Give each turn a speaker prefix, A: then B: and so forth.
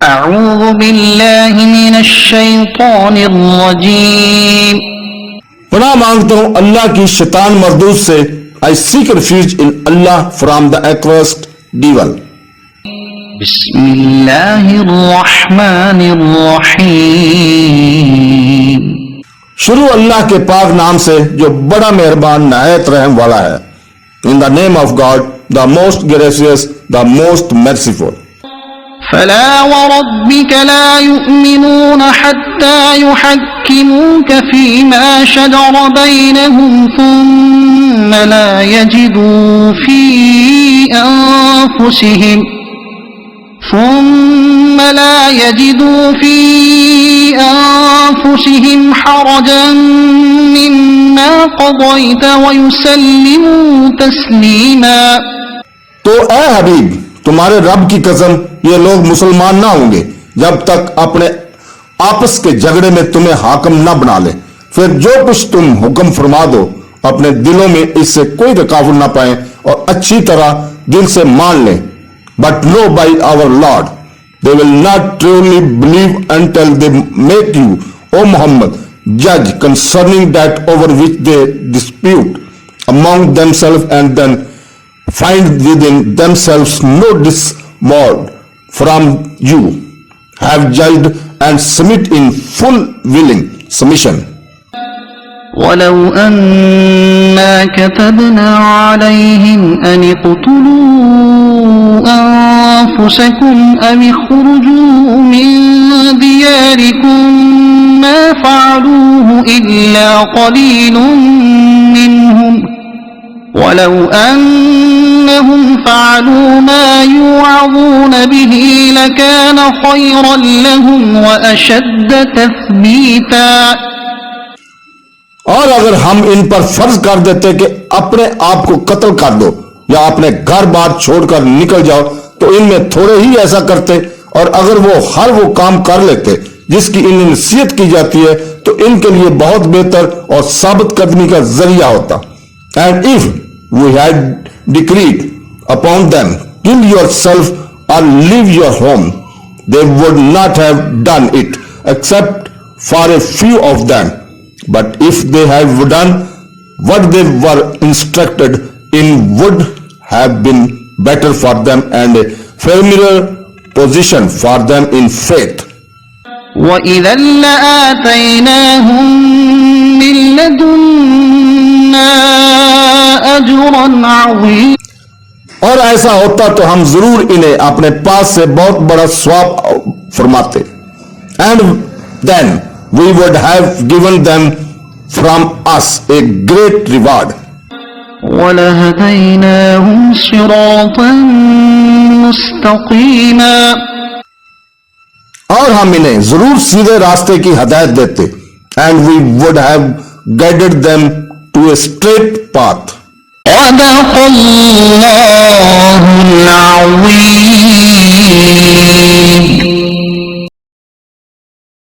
A: अऊज़ु बिल्लाहि मिनश शैतानिर रजीम।
B: पनाह मांगता हूँ अल्लाह की शैतान मरदूद से। I seek refuge in Allah from the accursed devil.
A: बिस्मिल्लाहिर रहमानिर रहीम।
B: शुरू अल्लाह के पाक नाम से जो बड़ा मेहरबान नहायत रहम वाला है। In the name of God, the most gracious, the most merciful.
A: फला वरब्बिक ला युमिनून हत्ता युहक्किमूक फीमा शजर बैनहुम थुम्मा ला यजिदू फी अनफुसिहिम हरजन मिम्मा क़ज़यत वयुसल्लिमू तस्लीमा।
B: तो ए हबीब, तुम्हारे रब की कसम, ये लोग मुसलमान ना होंगे जब तक अपने आपस के झगड़े में तुम्हें हाकिम ना बना ले। फिर जो कुछ तुम हुक्म फरमा दो अपने दिलों में इससे कोई रुकावट ना पाए और अच्छी तरह दिल से मान ले। But no by our lord, they will not truly believe until they make you, O Muhammad, judge concerning that over which they dispute among themselves, and then find within themselves no discord from you. Have judged and submit in full willing submission.
A: ولو أنا كتبنا عليهم أن اقتلوا أنفسكم أو اخرجوا من دياركم ما فعلوه إلا قليل منهم ولو أنهم فعلوا ما يوعظون به لكان خيرا لهم وأشد تثبيتا।
B: और अगर हम इन पर फर्ज कर देते कि अपने आप को कत्ल कर दो या अपने घर बार छोड़कर निकल जाओ तो इनमें थोड़े ही ऐसा करते, और अगर वो हर वो काम कर लेते जिसकी इन्हें नसीहत की जाती है तो इनके लिए बहुत बेहतर और साबित कदमी का जरिया होता। And if we had decreed upon them kill yourself और leave your home, they would not have done it except for a few of them. But if they have done what they were instructed in, would have been better for them and a firmer position for them in faith.
A: وَإِذًا لَآتَيْنَاهُمْ مِنْ لَدُنَّا أَجْرًا عَظِيمًا।
B: और ऐसा होता तो हम जरूर इन्हें अपने पास से बहुत बड़ा स्वाब फरमाते। And then we would have given them from us a great reward.
A: وَلَهَدَيْنَاهُمْ صِرَاطًا مُسْتَقِيمًا।
B: और हम इन्हें जरूर सीधे रास्ते की हदायत देते। And we would have guided them to a straight path.
A: صدق الله العظيم।